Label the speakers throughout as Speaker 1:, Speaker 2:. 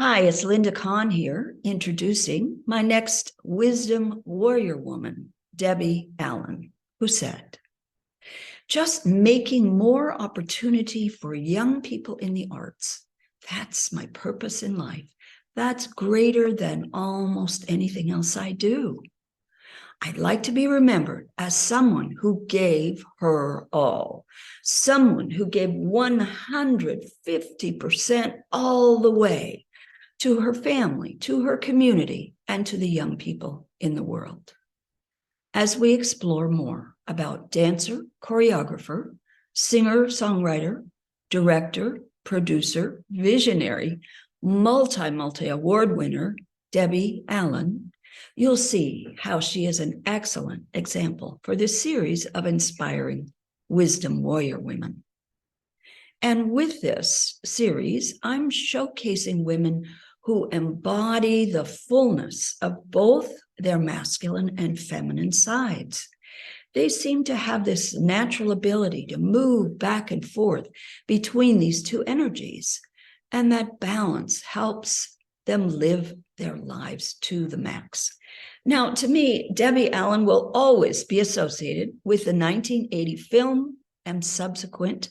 Speaker 1: Hi, it's Linda Kahn here, introducing my next wisdom warrior woman, Debbie Allen, who said, just making more opportunity for young people in the arts. That's my purpose in life. That's greater than almost anything else I do. I'd like to be remembered as someone who gave her all, someone who gave 150% all the way to her family, to her community, and to the young people in the world. As we explore more about dancer, choreographer, singer, songwriter, director, producer, visionary, multi-award winner, Debbie Allen, you'll see how she is an excellent example for this series of inspiring wisdom warrior women. And with this series, I'm showcasing women who embody the fullness of both their masculine and feminine sides. They seem to have this natural ability to move back and forth between these two energies, and that balance helps them live their lives to the max. Now, to me, Debbie Allen will always be associated with the 1980 film and subsequent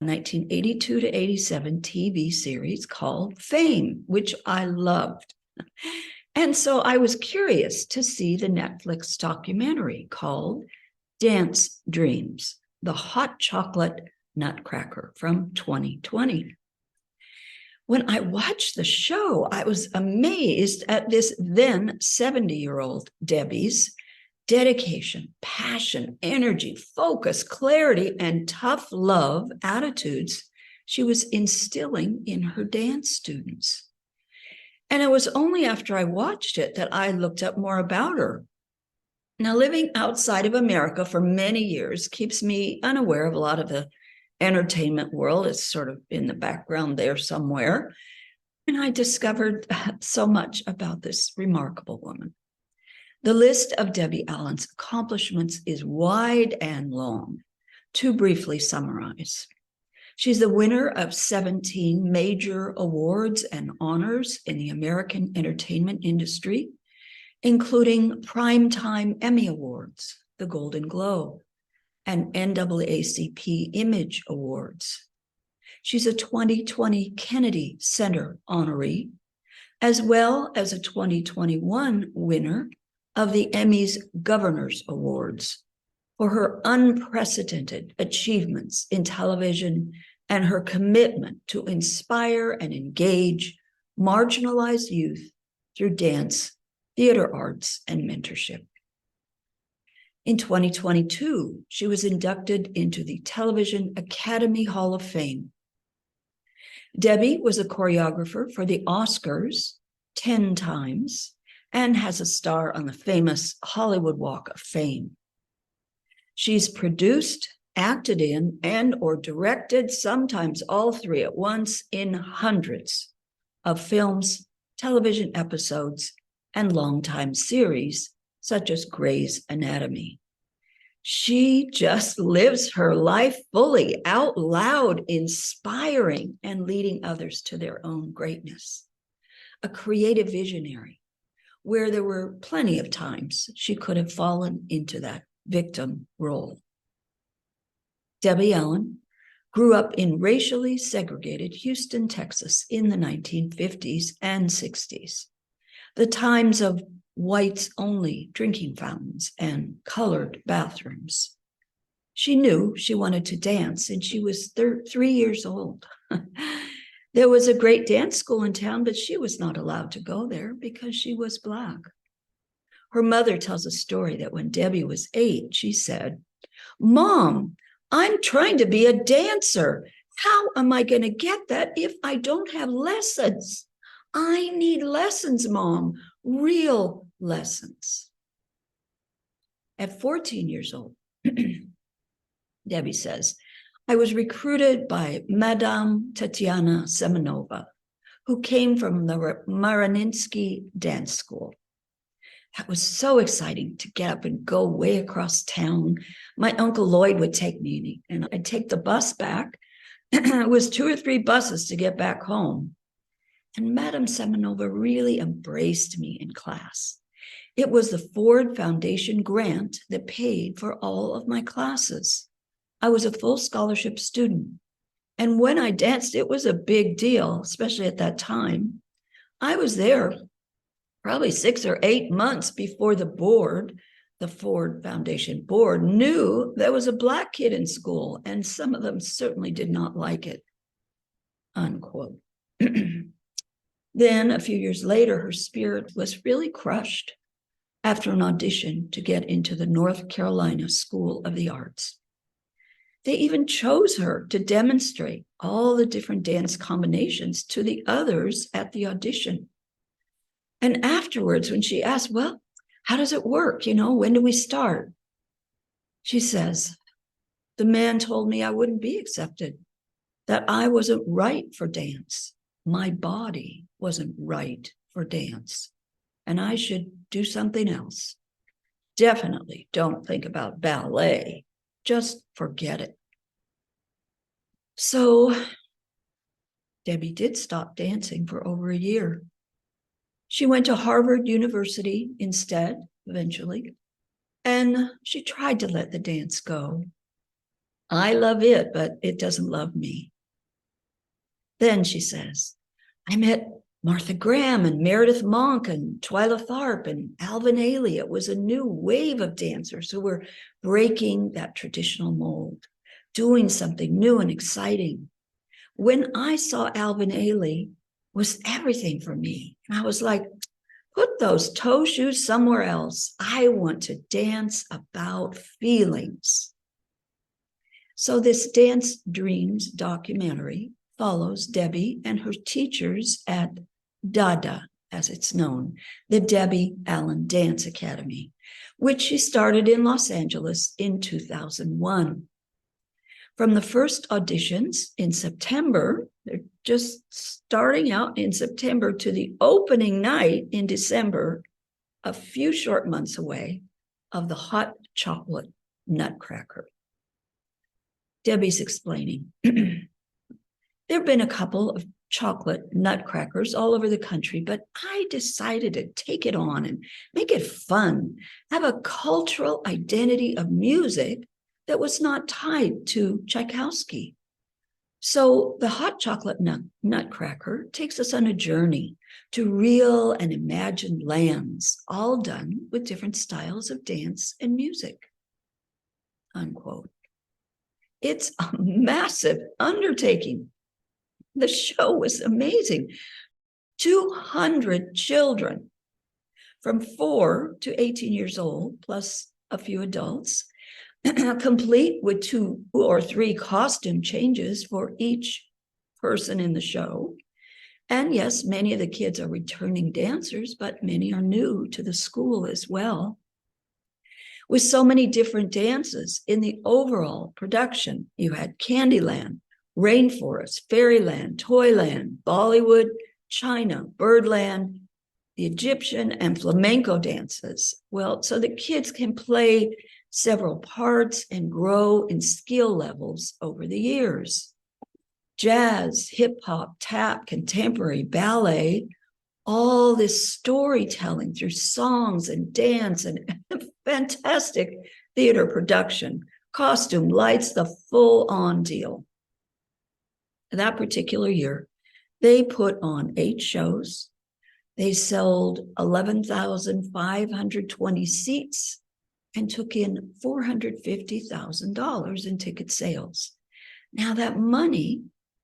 Speaker 1: 1982 to 87 TV series called Fame, which I loved. And so I was curious to see the Netflix documentary called Dance Dreams, the Hot Chocolate Nutcracker from 2020. When I watched the show, I was amazed at this then 70-year-old Debbie's dedication, passion, energy, focus, clarity, and tough love attitudes she was instilling in her dance students. And it was only after I watched it that I looked up more about her. Now, living outside of America for many years keeps me unaware of a lot of the entertainment world. It's sort of in the background there somewhere. And I discovered so much about this remarkable woman. The list of Debbie Allen's accomplishments is wide and long. To briefly summarize, she's the winner of 17 major awards and honors in the American entertainment industry, including Primetime Emmy Awards, the Golden Globe, and NAACP Image Awards. She's a 2020 Kennedy Center honoree, as well as a 2021 winner of the Emmys Governors Awards for her unprecedented achievements in television and her commitment to inspire and engage marginalized youth through dance, theater arts, and mentorship. In 2022, she was inducted into the Television Academy Hall of Fame. Debbie was a choreographer for the Oscars 10 times and has a star on the famous Hollywood Walk of Fame. She's produced, acted in, and or directed, sometimes all three at once, in hundreds of films, television episodes, and longtime series, such as Grey's Anatomy. She just lives her life fully, out loud, inspiring and leading others to their own greatness. A creative visionary, where there were plenty of times she could have fallen into that victim role. Debbie Allen grew up in racially segregated Houston, Texas in the 1950s and 60s, the times of whites-only drinking fountains and colored bathrooms. She knew she wanted to dance, and she was 3 years old. There was a great dance school in town, but she was not allowed to go there because she was Black. Her mother tells a story that when Debbie was 8, she said, "Mom, I'm trying to be a dancer. How am I going to get that if I don't have lessons? I need lessons, Mom, real lessons." At 14 years old, Debbie says, I was recruited by Madame Tatiana Semenova, who came from the Mariinsky Dance School. That was so exciting to get up and go way across town. My Uncle Lloyd would take me, and I'd take the bus back. It was 2 or 3 buses to get back home. And Madame Semenova really embraced me in class. It was the Ford Foundation grant that paid for all of my classes. I was a full scholarship student. And when I danced, it was a big deal, especially at that time. I was there probably 6 or 8 months before the board, the Ford Foundation board, knew there was a Black kid in school, and some of them certainly did not like it, unquote. Then, a few years later, her spirit was really crushed after an audition to get into the North Carolina School of the Arts. They even chose her to demonstrate all the different dance combinations to the others at the audition. And afterwards, when she asked, well, how does it work? When do we start? She says, the man told me I wouldn't be accepted, that I wasn't right for dance. My body wasn't right for dance, and I should do something else. Definitely don't think about ballet. Just forget it. So Debbie did stop dancing for over a year. She went to Harvard University instead, eventually, and she tried to let the dance go. I love it, but it doesn't love me. Then she says, I met Martha Graham and Meredith Monk and Twyla Tharp and Alvin Ailey. It was a new wave of dancers who were breaking that traditional mold, doing something new and exciting. When I saw Alvin Ailey, was everything for me. And I was like, put those toe shoes somewhere else. I want to dance about feelings. So this Dance Dreams documentary follows Debbie and her teachers at Dada, as it's known, the Debbie Allen Dance Academy, which she started in Los Angeles in 2001. From the first auditions in September, they're just starting out in September, to the opening night in December, a few short months away, of the Hot Chocolate Nutcracker. Debbie's explaining. There have been a couple of chocolate nutcrackers all over the country, but I decided to take it on and make it fun, have a cultural identity of music that was not tied to Tchaikovsky. So the Hot Chocolate Nutcracker takes us on a journey to real and imagined lands, all done with different styles of dance and music, unquote. It's a massive undertaking. The show was amazing. 200 children from 4 to 18 years old, plus a few adults, complete with 2 or 3 costume changes for each person in the show. And yes, many of the kids are returning dancers, but many are new to the school as well. With so many different dances in the overall production, you had Candyland, Rainforest, Fairyland, Toyland, Bollywood, China, Birdland, the Egyptian and flamenco dances. Well, so the kids can play several parts and grow in skill levels over the years. Jazz, hip hop, tap, contemporary, ballet, all this storytelling through songs and dance and fantastic theater production, costume, lights, the full-on deal. That particular year, they put on 8 shows. They sold 11,520 seats and took in $450,000 in ticket sales. Now that money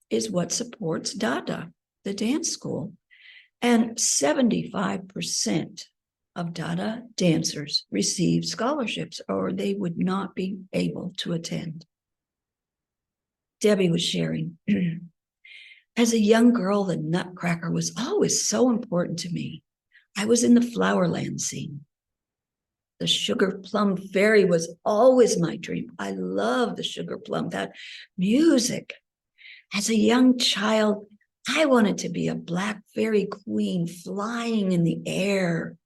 Speaker 1: is what supports Dada, the dance school, and 75% of Dada dancers receive scholarships or they would not be able to attend. Debbie was sharing, as a young girl, the Nutcracker was always so important to me. I was in the Flowerland scene. The Sugar Plum Fairy was always my dream. I love the Sugar Plum, that music. As a young child, I wanted to be a black fairy queen flying in the air.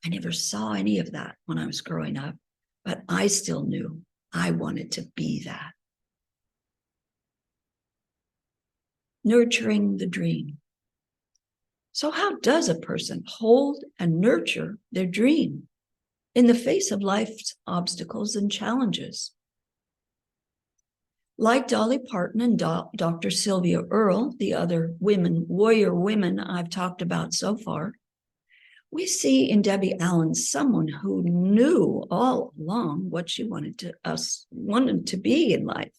Speaker 1: I never saw any of that when I was growing up, but I still knew I wanted to be that. Nurturing the dream. So how does a person hold and nurture their dream in the face of life's obstacles and challenges? Like Dolly Parton and Dr. Sylvia Earle, the other warrior women I've talked about so far, we see in Debbie Allen someone who knew all along what she wanted to be in life.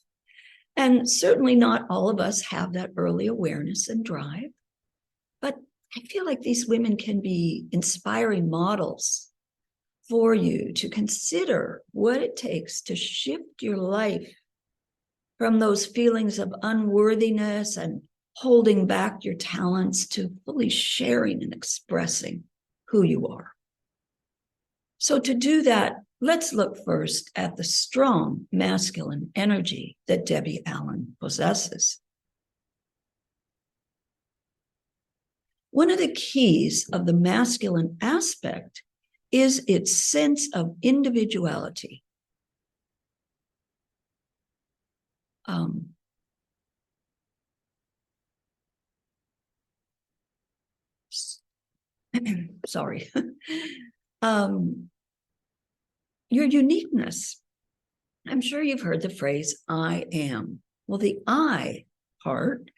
Speaker 1: And certainly not all of us have that early awareness and drive, but I feel like these women can be inspiring models for you to consider what it takes to shift your life from those feelings of unworthiness and holding back your talents to fully sharing and expressing who you are. So to do that, let's look first at the strong masculine energy that Debbie Allen possesses. One of the keys of the masculine aspect is its sense of individuality. Sorry. Your uniqueness. I'm sure you've heard the phrase, I am. Well, the I part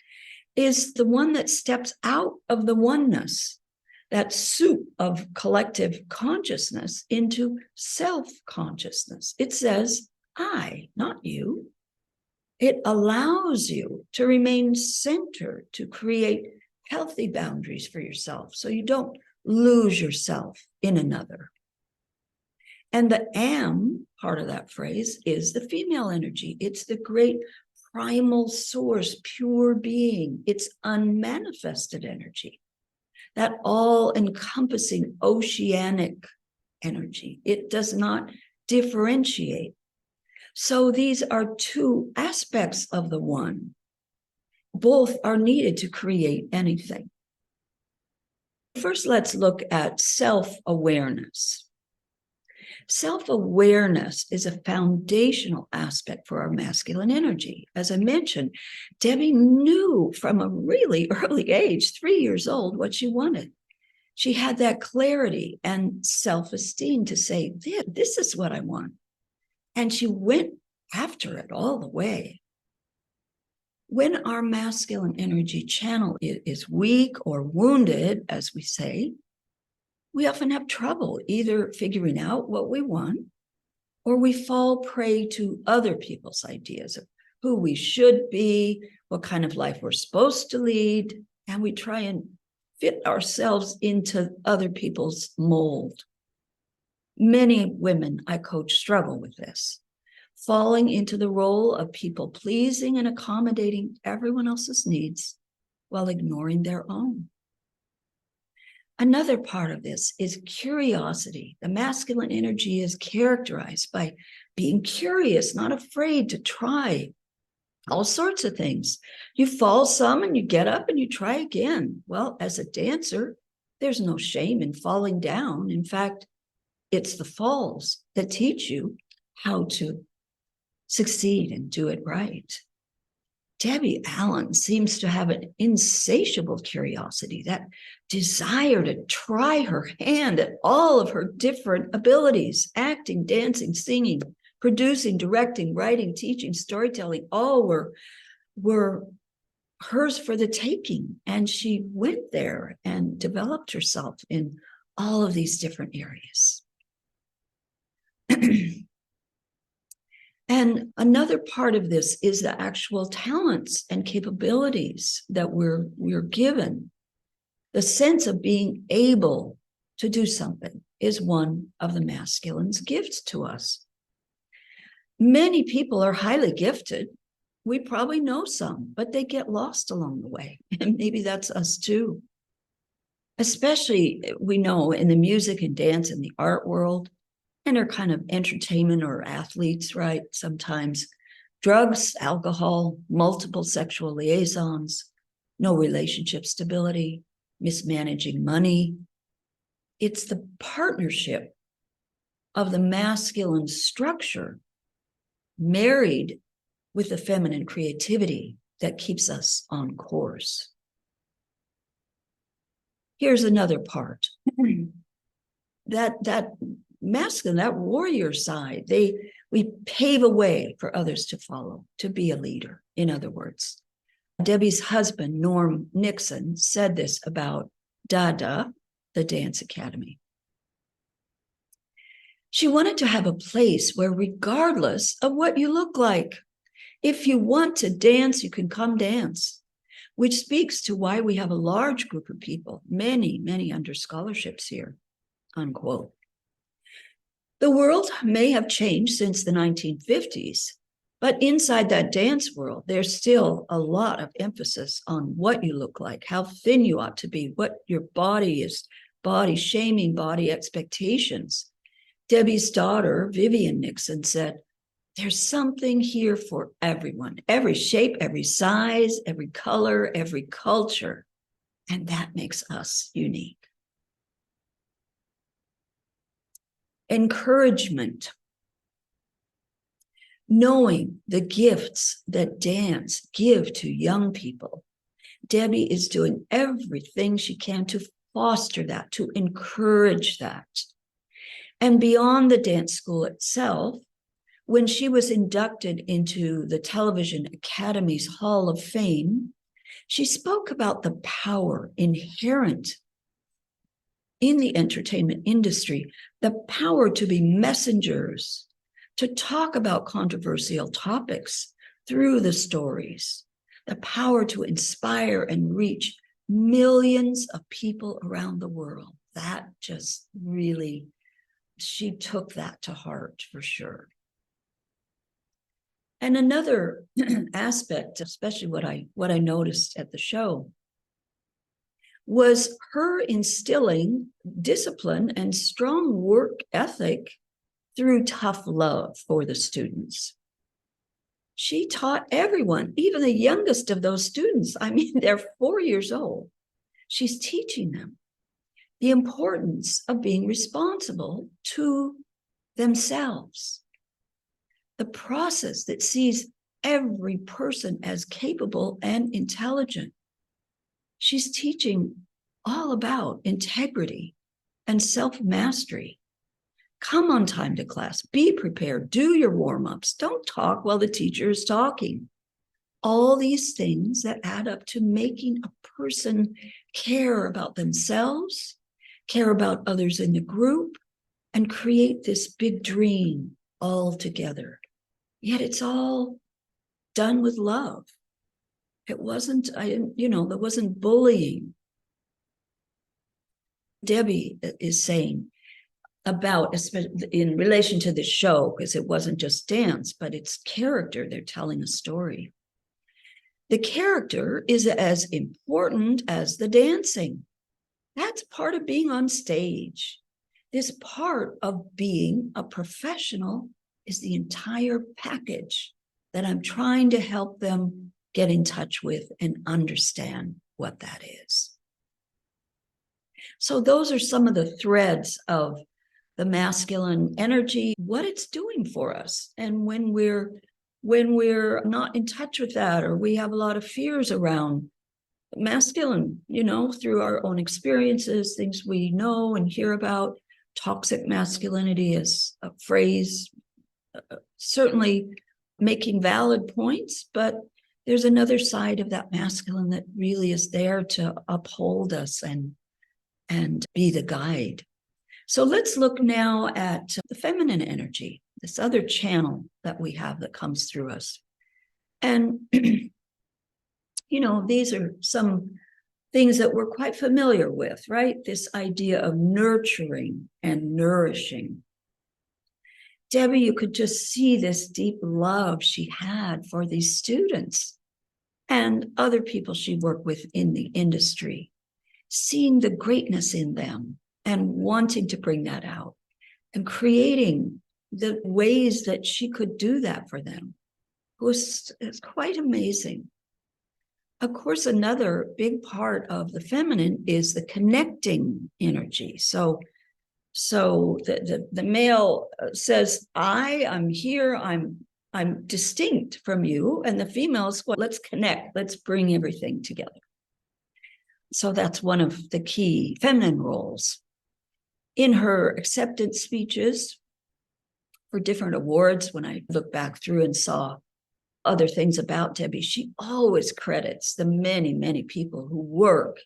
Speaker 1: is the one that steps out of the oneness, that soup of collective consciousness, into self-consciousness. It says, I, not you. It allows you to remain centered, to create healthy boundaries for yourself so you don't lose yourself in another. And the am part of that phrase is the female energy. It's the great primal source, pure being. It's unmanifested energy, that all-encompassing oceanic energy. It does not differentiate. So these are two aspects of the one. Both are needed to create anything. First, let's look at self-awareness. Self-awareness is a foundational aspect for our masculine energy. As I mentioned, Debbie knew from a really early age, 3 years old, what she wanted. She had that clarity and self-esteem to say, this is what I want. And she went after it all the way. When our masculine energy channel is weak or wounded, as we say, we often have trouble either figuring out what we want, or we fall prey to other people's ideas of who we should be, what kind of life we're supposed to lead, and we try and fit ourselves into other people's mold. Many women I coach struggle with this, falling into the role of people pleasing and accommodating everyone else's needs while ignoring their own. Another part of this is curiosity. The masculine energy is characterized by being curious, not afraid to try all sorts of things. You fall some and you get up and you try again. Well, as a dancer, there's no shame in falling down. In fact, it's the falls that teach you how to succeed and do it right. Debbie Allen seems to have an insatiable curiosity, that desire to try her hand at all of her different abilities, acting, dancing, singing, producing, directing, writing, teaching, storytelling, all were hers for the taking. And she went there and developed herself in all of these different areas. And another part of this is the actual talents and capabilities that we're given. The sense of being able to do something is one of the masculine's gifts to us. Many people are highly gifted. We probably know some, but they get lost along the way. And maybe that's us too. Especially, we know in the music and dance and the art world, and are kind of entertainment or athletes, right? Sometimes drugs, alcohol, multiple sexual liaisons, no relationship stability, mismanaging money. It's the partnership of the masculine structure married with the feminine creativity that keeps us on course. Here's another part. That masculine, that warrior side, we pave a way for others to follow, to be a leader, in other words. Debbie's husband, Norm Nixon, said this about Dada, the dance academy. She wanted to have a place where, regardless of what you look like, if you want to dance, you can come dance, which speaks to why we have a large group of people, many under scholarships here, unquote. The world may have changed since the 1950s, but inside that dance world, there's still a lot of emphasis on what you look like, how thin you ought to be, what your body is, body shaming, body expectations. Debbie's daughter, Vivian Nixon, said, there's something here for everyone, every shape, every size, every color, every culture, and that makes us unique. Encouragement. Knowing the gifts that dance give to young people, Debbie is doing everything she can to foster that, to encourage that. And beyond the dance school itself, when she was inducted into the Television Academy's Hall of Fame, she spoke about the power inherent in the entertainment industry, the power to be messengers, to talk about controversial topics through the stories, the power to inspire and reach millions of people around the world. That just really, she took that to heart for sure. And another aspect, especially what I noticed at the show, was her instilling discipline and strong work ethic through tough love for the students. She taught everyone, even the youngest of those students. I mean, they're 4 years old. She's teaching them the importance of being responsible to themselves. The process that sees every person as capable and intelligent. She's teaching all about integrity and self-mastery. Come on time to class, be prepared, do your warm-ups, don't talk while the teacher is talking. All these things that add up to making a person care about themselves, care about others in the group, and create this big dream all together. Yet it's all done with love. It wasn't, there wasn't bullying. Debbie is saying about, in relation to the show, because it wasn't just dance, but it's character. They're telling a story. The character is as important as the dancing. That's part of being on stage. This part of being a professional is the entire package that I'm trying to help them get in touch with and understand what that is. So those are some of the threads of the masculine energy, what it's doing for us. And when we're not in touch with that, or we have a lot of fears around masculine, through our own experiences, things we know and hear about, toxic masculinity is a phrase, certainly making valid points, but there's another side of that masculine that really is there to uphold us and be the guide. So let's look now at the feminine energy, this other channel that we have that comes through us. And, these are some things that we're quite familiar with, right? This idea of nurturing and nourishing. Debbie, you could just see this deep love she had for these students and other people she worked with in the industry, seeing the greatness in them and wanting to bring that out and creating the ways that she could do that for them. It's quite amazing. Of course, another big part of the feminine is the connecting energy. So the male says, I'm here, I'm distinct from you. And the female is, well, let's connect, let's bring everything together. So that's one of the key feminine roles. In her acceptance speeches for different awards, when I look back through and saw other things about Debbie, she always credits the many, many people who work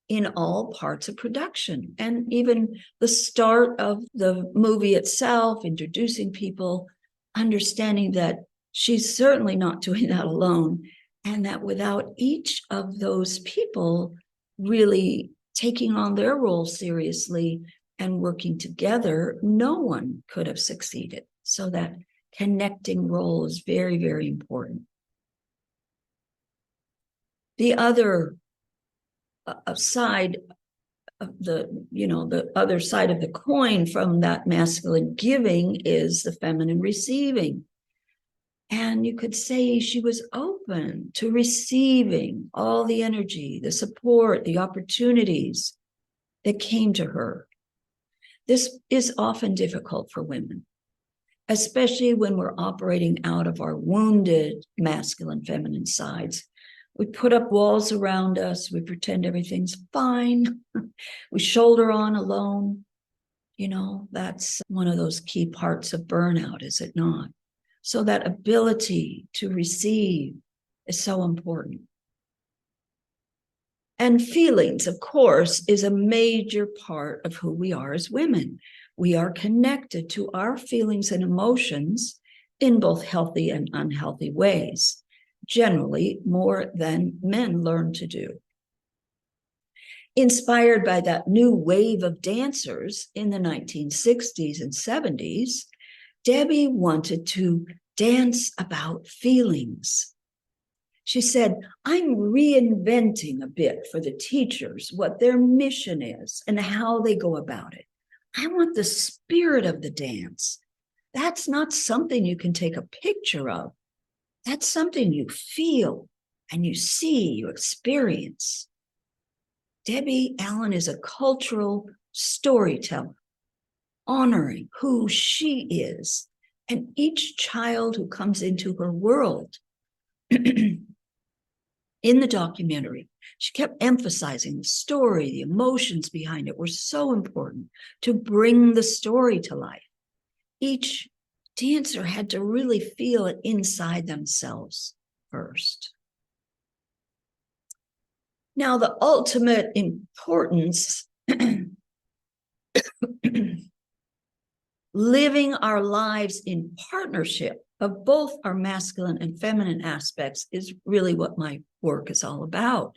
Speaker 1: in all parts of production, and even the start of the movie itself, introducing people, understanding that she's certainly not doing that alone, and that without each of those people really taking on their role seriously and working together, no one could have succeeded. So that connecting role is very, very important. The other side of the other side of the coin from that masculine giving is the feminine receiving. And you could say she was open to receiving all the energy, the support, the opportunities that came to her. This is often difficult for women, especially when we're operating out of our wounded masculine, feminine sides. We put up walls around us. We pretend everything's fine. We shoulder on alone. That's one of those key parts of burnout, is it not? So that ability to receive is so important. And feelings, of course, is a major part of who we are as women. We are connected to our feelings and emotions in both healthy and unhealthy ways, generally more than men learn to do. Inspired by that new wave of dancers in the 1960s and 70s, Debbie wanted to dance about feelings. She said, I'm reinventing a bit for the teachers what their mission is and how they go about it. I want the spirit of the dance. That's not something you can take a picture of. That's something you feel and you see, you experience. Debbie Allen is a cultural storyteller, honoring who she is and each child who comes into her world. In the documentary, she kept emphasizing the story, the emotions behind it were so important to bring the story to life. Each dancer had to really feel it inside themselves first. Now, the ultimate importance, living our lives in partnership of both our masculine and feminine aspects, is really what my work is all about.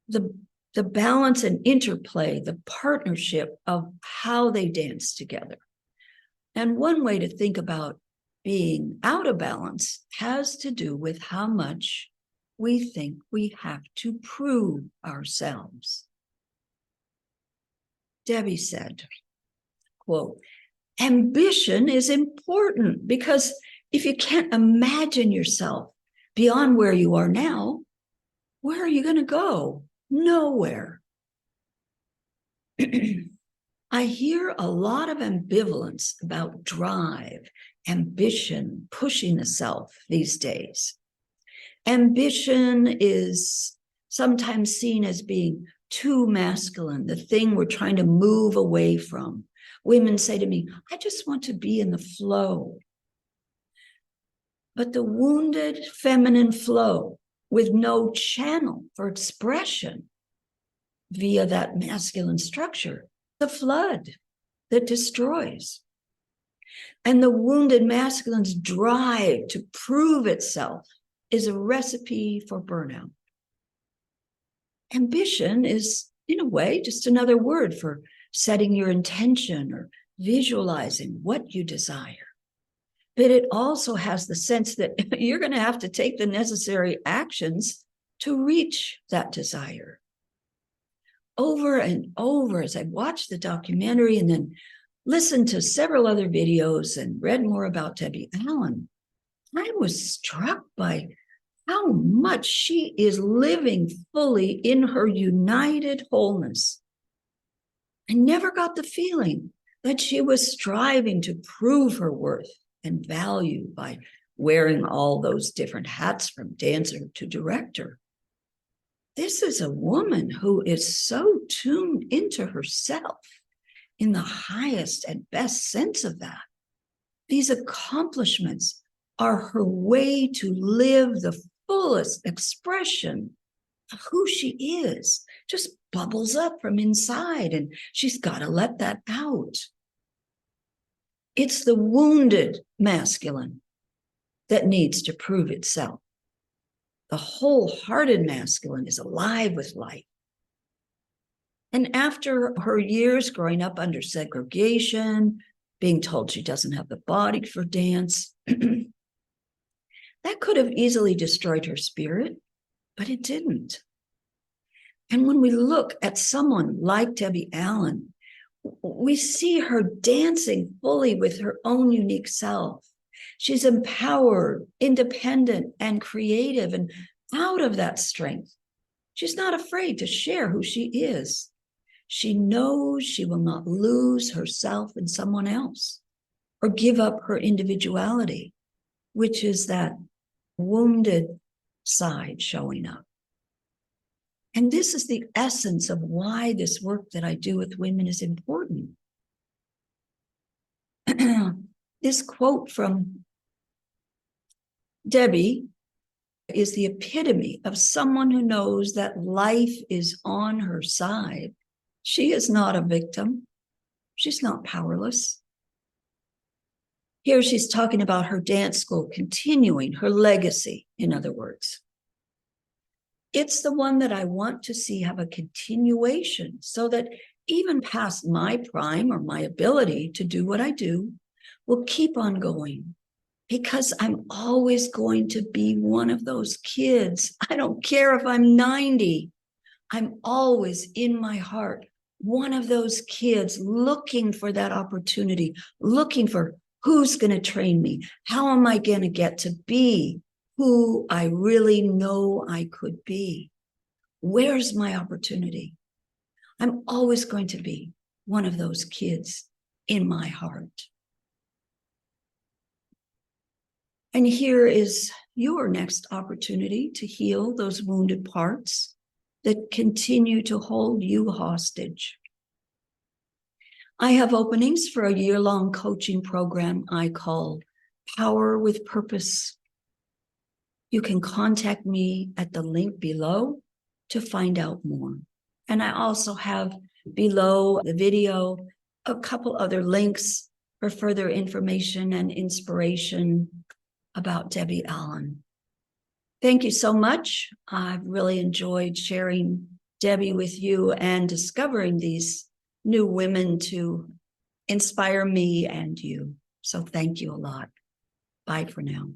Speaker 1: The balance and interplay, the partnership of how they dance together. And one way to think about being out of balance has to do with how much we think we have to prove ourselves. Debbie said, quote, ambition is important because if you can't imagine yourself beyond where you are now, where are you going to go? Nowhere. I hear a lot of ambivalence about drive, ambition, pushing the self these days. Ambition is sometimes seen as being too masculine, the thing we're trying to move away from. Women say to me, I just want to be in the flow. But the wounded feminine flow with no channel for expression via that masculine structure, the flood that destroys. And the wounded masculine's drive to prove itself is a recipe for burnout. Ambition is, in a way, just another word for setting your intention or visualizing what you desire. But it also has the sense that you're going to have to take the necessary actions to reach that desire. Over and over, as I watched the documentary and then listened to several other videos and read more about Debbie Allen, I was struck by how much she is living fully in her united wholeness. I never got the feeling that she was striving to prove her worth and value by wearing all those different hats from dancer to director. this is a woman who is so tuned into herself in the highest and best sense of that. These accomplishments are her way to live the fullest expression of who she is. Just bubbles up from inside, and she's got to let that out. It's the wounded masculine that needs to prove itself. The wholehearted masculine is alive with life. And after her years growing up under segregation, being told she doesn't have the body for dance, that could have easily destroyed her spirit, but it didn't. And when we look at someone like Debbie Allen, we see her dancing fully with her own unique self. She's empowered, independent, and creative, and out of that strength, she's not afraid to share who she is. She knows she will not lose herself in someone else or give up her individuality, which is that wounded side showing up. And this is the essence of why this work that I do with women is important. This quote from Debbie is the epitome of someone who knows that life is on her side. She is not a victim. She's not powerless. Here she's talking about her dance school continuing her legacy, in other words. It's the one that I want to see have a continuation so that even past my prime or my ability to do what I do will keep on going, because I'm always going to be one of those kids. I don't care if I'm 90. I'm always in my heart one of those kids looking for that opportunity, looking for who's going to train me? How am I going to get to be who I really know I could be? Where's my opportunity? I'm always going to be one of those kids in my heart. And here is your next opportunity to heal those wounded parts that continue to hold you hostage. I have openings for a year-long coaching program I call Power with Purpose. You can contact me at the link below to find out more. And I also have below the video a couple other links for further information and inspiration about Debbie Allen. Thank you so much. I've really enjoyed sharing Debbie with you and discovering these new women to inspire me and you. So thank you a lot. Bye for now.